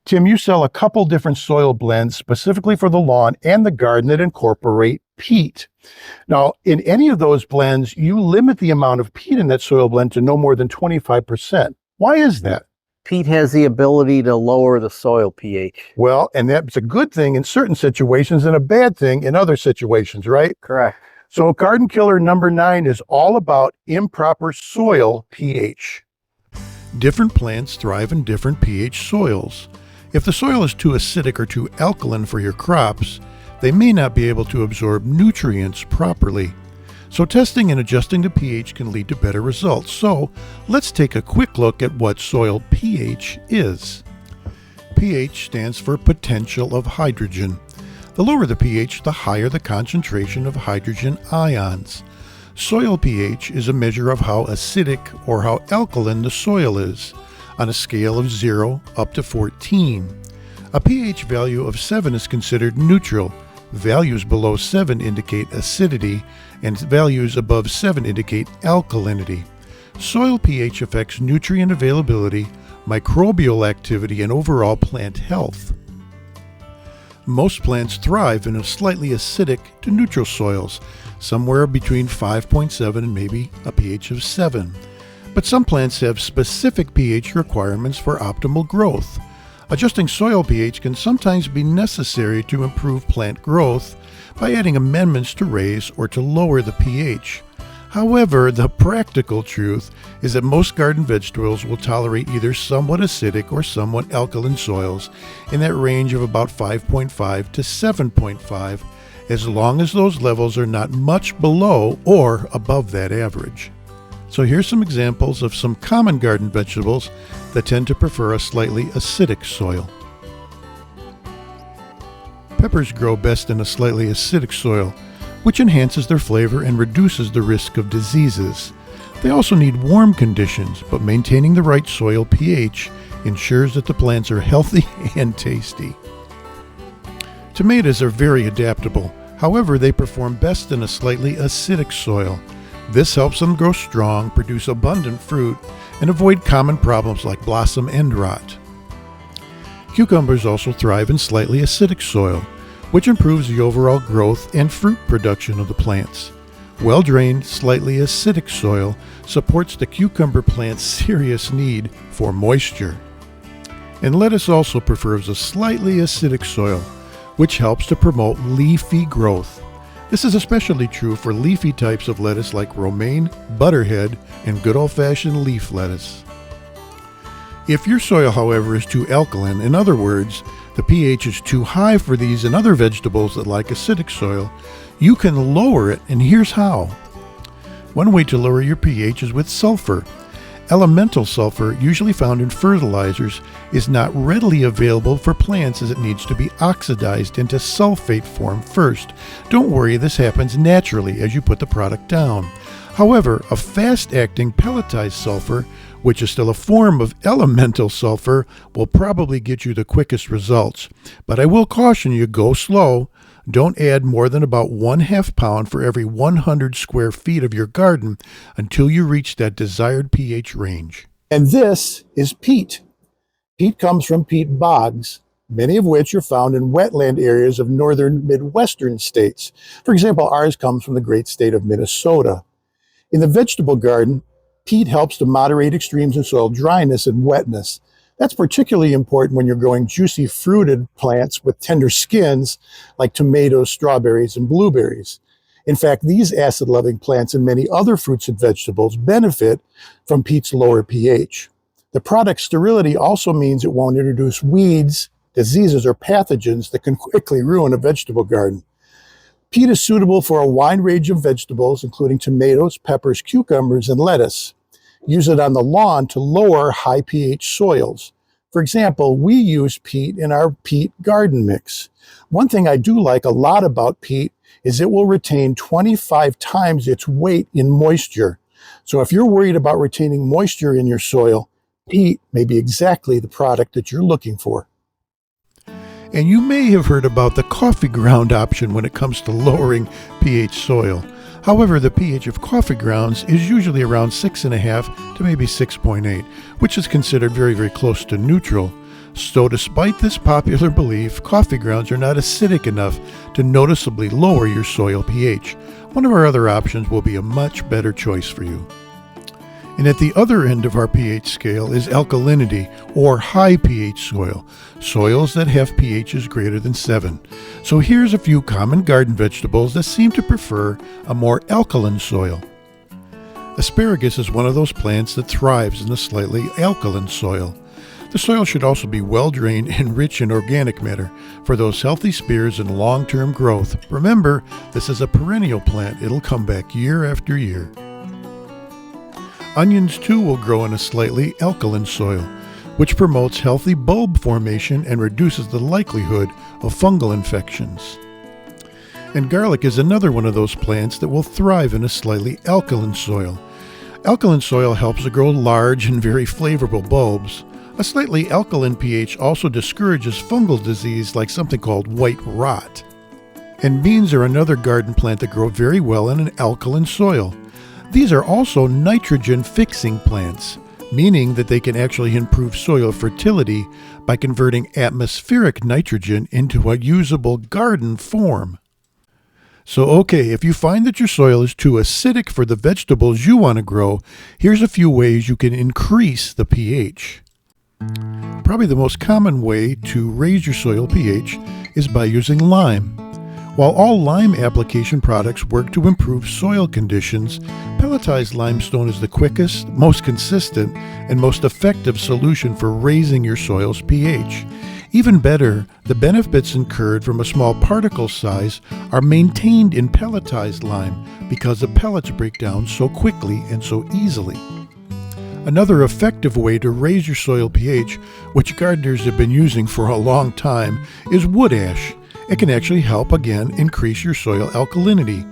Tim, you sell a couple different soil blends specifically for the lawn and the garden that incorporate peat. Now, in any of those blends, you limit the amount of peat in that soil blend to no more than 25%. Why is that? Peat has the ability to lower the soil pH. Well, and that's a good thing in certain situations and a bad thing in other situations, right? Correct. So Garden Killer number 9 is all about improper soil pH. Different plants thrive in different pH soils. If the soil is too acidic or too alkaline for your crops, they may not be able to absorb nutrients properly. So testing and adjusting the pH can lead to better results. So let's take a quick look at what soil pH is. pH stands for potential of hydrogen. The lower the pH, the higher the concentration of hydrogen ions. Soil pH is a measure of how acidic or how alkaline the soil is, on a scale of 0 up to 14. A pH value of 7 is considered neutral. Values below 7 indicate acidity, and values above 7 indicate alkalinity. Soil pH affects nutrient availability, microbial activity, and overall plant health. Most plants thrive in a slightly acidic to neutral soils, somewhere between 5.7 and maybe a pH of 7. But some plants have specific pH requirements for optimal growth. Adjusting soil pH can sometimes be necessary to improve plant growth by adding amendments to raise or to lower the pH. However, the practical truth is that most garden vegetables will tolerate either somewhat acidic or somewhat alkaline soils in that range of about 5.5 to 7.5, as long as those levels are not much below or above that average. So here's some examples of some common garden vegetables that tend to prefer a slightly acidic soil. Peppers grow best in a slightly acidic soil, which enhances their flavor and reduces the risk of diseases. They also need warm conditions, but maintaining the right soil pH ensures that the plants are healthy and tasty. Tomatoes are very adaptable. However, they perform best in a slightly acidic soil. This helps them grow strong, produce abundant fruit, and avoid common problems like blossom end rot. Cucumbers also thrive in slightly acidic soil, which improves the overall growth and fruit production of the plants. Well-drained, slightly acidic soil supports the cucumber plant's serious need for moisture. And lettuce also prefers a slightly acidic soil, which helps to promote leafy growth. This is especially true for leafy types of lettuce like romaine, butterhead, and good old-fashioned leaf lettuce. If your soil, however, is too alkaline, in other words, the pH is too high for these and other vegetables that like acidic soil, you can lower it, and here's how. One way to lower your pH is with sulfur. Elemental sulfur, usually found in fertilizers, is not readily available for plants as it needs to be oxidized into sulfate form first. Don't worry, this happens naturally as you put the product down. However, a fast-acting pelletized sulfur, which is still a form of elemental sulfur, will probably get you the quickest results. But I will caution you, go slow. Don't add more than about 1/2 pound for every 100 square feet of your garden until you reach that desired pH range. And this is peat. Peat comes from peat bogs, many of which are found in wetland areas of northern Midwestern states. For example, ours comes from the great state of Minnesota. In the vegetable garden, peat helps to moderate extremes in soil dryness and wetness. That's particularly important when you're growing juicy fruited plants with tender skins like tomatoes, strawberries, and blueberries. In fact, these acid-loving plants and many other fruits and vegetables benefit from peat's lower pH. The product's sterility also means it won't introduce weeds, diseases, or pathogens that can quickly ruin a vegetable garden. Peat is suitable for a wide range of vegetables, including tomatoes, peppers, cucumbers, and lettuce. Use it on the lawn to lower high pH soils. For example, we use peat in our peat garden mix. One thing I do like a lot about peat is it will retain 25 times its weight in moisture. So if you're worried about retaining moisture in your soil, peat may be exactly the product that you're looking for. And you may have heard about the coffee ground option when it comes to lowering pH soil. However, the pH of coffee grounds is usually around 6.5 to maybe 6.8, which is considered very, very close to neutral. So despite this popular belief, coffee grounds are not acidic enough to noticeably lower your soil pH. One of our other options will be a much better choice for you. And at the other end of our pH scale is alkalinity, or high pH soil, soils that have pHs greater than 7. So here's a few common garden vegetables that seem to prefer a more alkaline soil. Asparagus is one of those plants that thrives in a slightly alkaline soil. The soil should also be well drained and rich in organic matter for those healthy spears and long-term growth. Remember, this is a perennial plant. It'll come back year after year. Onions too will grow in a slightly alkaline soil, which promotes healthy bulb formation and reduces the likelihood of fungal infections. And garlic is another one of those plants that will thrive in a slightly alkaline soil. Alkaline soil helps to grow large and very flavorful bulbs. A slightly alkaline pH also discourages fungal disease like something called white rot. And beans are another garden plant that grow very well in an alkaline soil. These are also nitrogen-fixing plants, meaning that they can actually improve soil fertility by converting atmospheric nitrogen into a usable garden form. So okay, if you find that your soil is too acidic for the vegetables you want to grow, here's a few ways you can increase the pH. Probably the most common way to raise your soil pH is by using lime. While all lime application products work to improve soil conditions, pelletized limestone is the quickest, most consistent, and most effective solution for raising your soil's pH. Even better, the benefits incurred from a small particle size are maintained in pelletized lime because the pellets break down so quickly and so easily. Another effective way to raise your soil pH, which gardeners have been using for a long time, is wood ash. It can actually help, again, increase your soil alkalinity.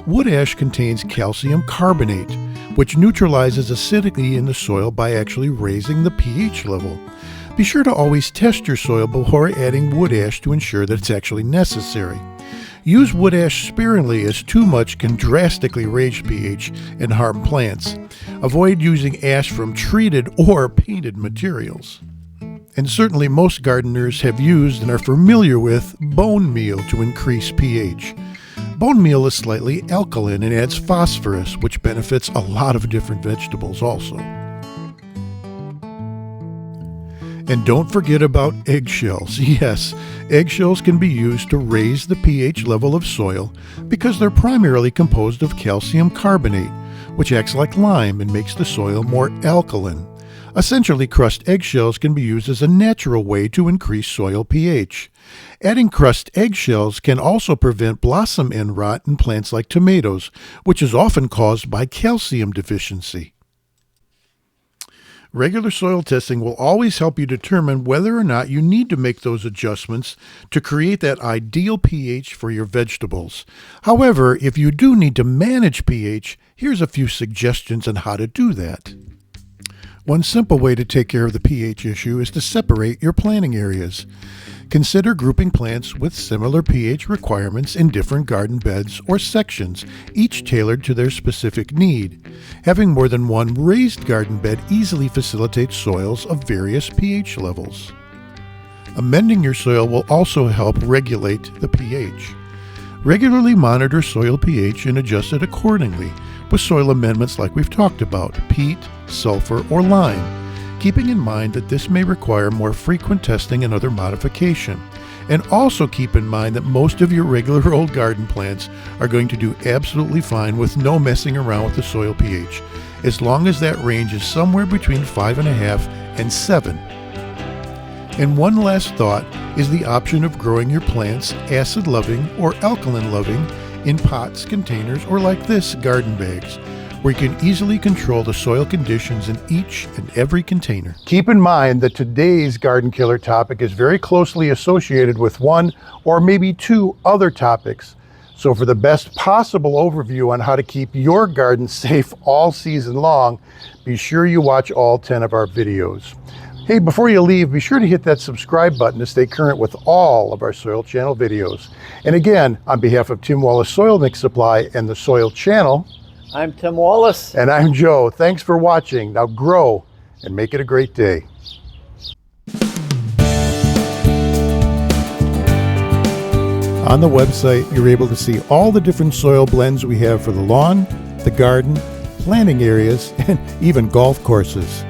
Wood ash contains calcium carbonate, which neutralizes acidity in the soil by actually raising the pH level. Be sure to always test your soil before adding wood ash to ensure that it's actually necessary. Use wood ash sparingly, as too much can drastically raise pH and harm plants. Avoid using ash from treated or painted materials. And certainly most gardeners have used and are familiar with bone meal to increase pH. Bone meal is slightly alkaline and adds phosphorus, which benefits a lot of different vegetables also. And don't forget about eggshells. Yes, eggshells can be used to raise the pH level of soil because they're primarily composed of calcium carbonate, which acts like lime and makes the soil more alkaline. Essentially, crushed eggshells can be used as a natural way to increase soil pH. Adding crushed eggshells can also prevent blossom end rot in plants like tomatoes, which is often caused by calcium deficiency. Regular soil testing will always help you determine whether or not you need to make those adjustments to create that ideal pH for your vegetables. However, if you do need to manage pH, here's a few suggestions on how to do that. One simple way to take care of the pH issue is to separate your planting areas. Consider grouping plants with similar pH requirements in different garden beds or sections, each tailored to their specific need. Having more than one raised garden bed easily facilitates soils of various pH levels. Amending your soil will also help regulate the pH. Regularly monitor soil pH and adjust it accordingly with soil amendments like we've talked about, peat, sulfur, or lime, keeping in mind that this may require more frequent testing and other modification. And also keep in mind that most of your regular old garden plants are going to do absolutely fine with no messing around with the soil pH, as long as that range is somewhere between 5.5 and 7. And one last thought is the option of growing your plants acid-loving or alkaline-loving in pots, containers, or like this, garden bags, where you can easily control the soil conditions in each and every container. Keep in mind that today's garden killer topic is very closely associated with one or maybe two other topics. So for the best possible overview on how to keep your garden safe all season long, be sure you watch all 10 of our videos. Hey, before you leave, be sure to hit that subscribe button to stay current with all of our Soil Channel videos. And again, on behalf of Tim Wallace Soil Mix Supply and the Soil Channel, I'm Tim Wallace. and I'm Joe. Thanks for watching. Now grow and make it a great day. On the website, you're able to see all the different soil blends we have for the lawn, the garden, planting areas, and even golf courses.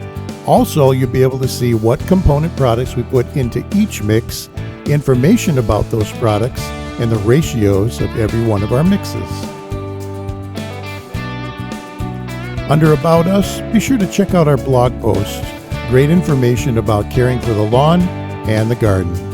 Also, you'll be able to see what component products we put into each mix, information about those products, and the ratios of every one of our mixes. Under About Us, be sure to check out our blog posts. Great information about caring for the lawn and the garden.